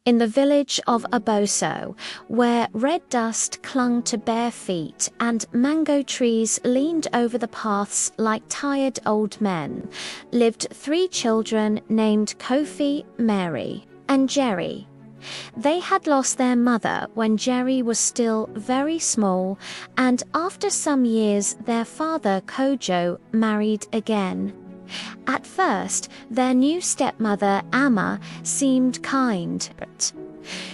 in the village of Aboso, where red dust clung to bare feet and mango trees leaned over the paths like tired old men, lived 3 children named Kofi, Mary, and Jerry. They had lost their mother when Jerry was still very small, and after some years their father Kojo married again. At first, their new stepmother Amma seemed kind.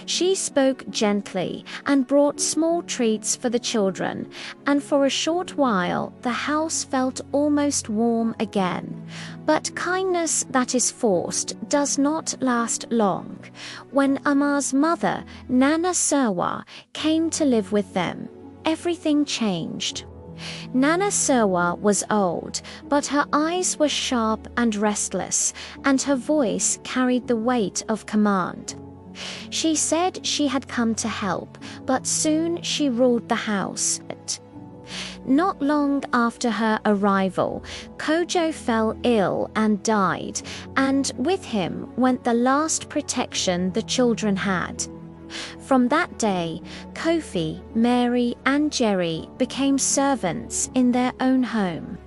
She spoke gently and brought small treats for the children, and for a short while the house felt almost warm again. But kindness that is forced does not last long. When Amma's mother, Nana Serwa, came to live with them, everything changed. Nana Serwa was old, but her eyes were sharp and restless, and her voice carried the weight of command. She said she had come to help, but soon she ruled the house. Not long after her arrival, Kojo fell ill and died, and with him went the last protection the children had. From that day, Kofi, Mary, and Jerry became servants in their own home.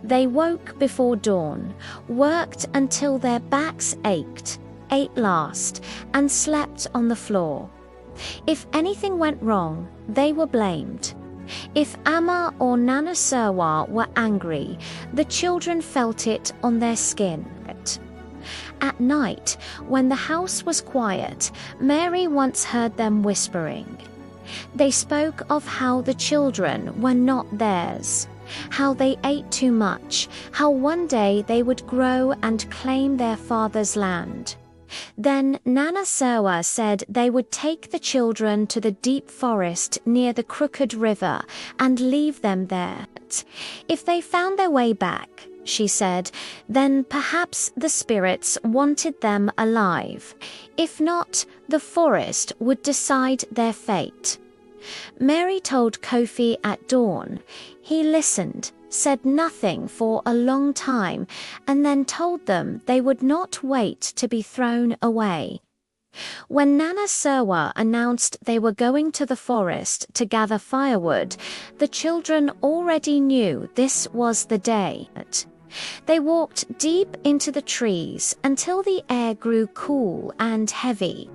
They woke before dawn, worked until their backs ached, ate last, and slept on the floor. If anything went wrong, they were blamed. If Amma or Nana Serwa were angry, the children felt it on their skin. At night, when the house was quiet, Mary once heard them whispering. They spoke of how the children were not theirs, how they ate too much, how one day they would grow and claim their father's land. Then Nana Serwa said they would take the children to the deep forest near the crooked river and leave them there. If they found their way back, she said, then perhaps the spirits wanted them alive. If not, the forest would decide their fate. Mary told Kofi at dawn. He listened, said nothing for a long time, and then told them they would not wait to be thrown away. When Nana Serwa announced they were going to the forest to gather firewood, the children already knew this was the day. They walked deep into the trees until the air grew cool and heavy.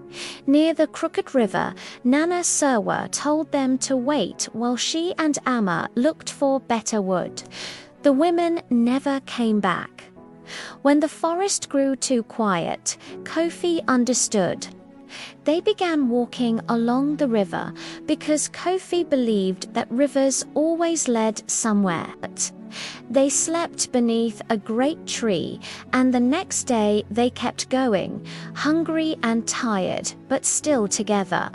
Near the crooked river, Nana Serwa told them to wait while she and Amma looked for better wood. The women never came back. When the forest grew too quiet, Kofi understood. They began walking along the river because Kofi believed that rivers always led somewhere. They slept beneath a great tree, and the next day they kept going, hungry and tired, but still together.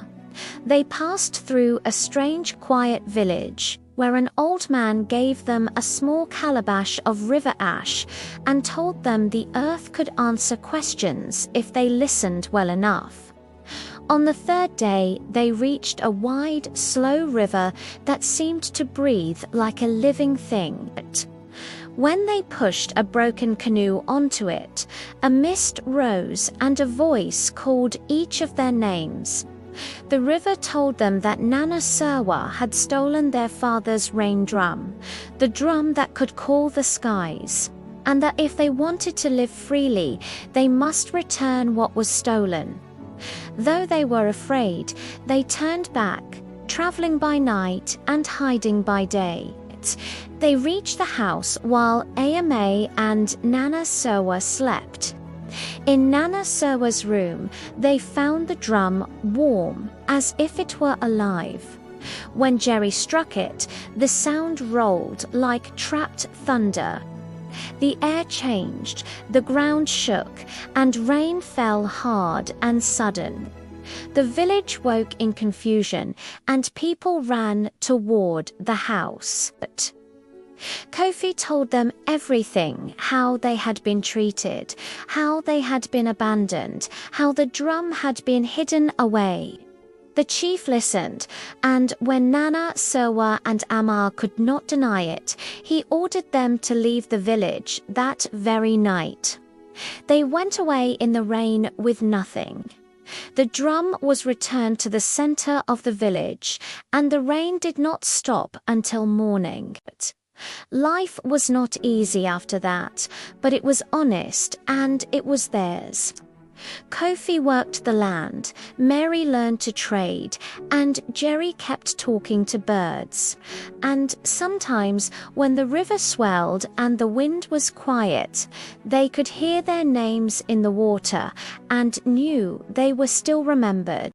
They passed through a strange, quiet village, where an old man gave them a small calabash of river ash and told them the earth could answer questions if they listened well enough. On the 3rd day, they reached a wide, slow river that seemed to breathe like a living thing. When they pushed a broken canoe onto it, a mist rose and a voice called each of their names. The river told them that Nana Serwa had stolen their father's rain drum, the drum that could call the skies, and that if they wanted to live freely, they must return what was stolen. Though they were afraid, they turned back, traveling by night and hiding by day. They reached the house while Ama and Nana Serwa slept. In Nana Serwa's room, they found the drum warm, as if it were alive. When Jerry struck it, the sound rolled like trapped thunder. The air changed, the ground shook, and rain fell hard and sudden. The village woke in confusion, and people ran toward the house. Kofi told them everything, how they had been treated, how they had been abandoned, how the drum had been hidden away. The chief listened, and when Nana, Serwa, and Amma could not deny it, he ordered them to leave the village that very night. They went away in the rain with nothing. The drum was returned to the center of the village, and the rain did not stop until morning. Life was not easy after that, but it was honest and it was theirs. Kofi worked the land, Mary learned to trade, and Jerry kept talking to birds. And sometimes, when the river swelled and the wind was quiet, they could hear their names in the water and knew they were still remembered.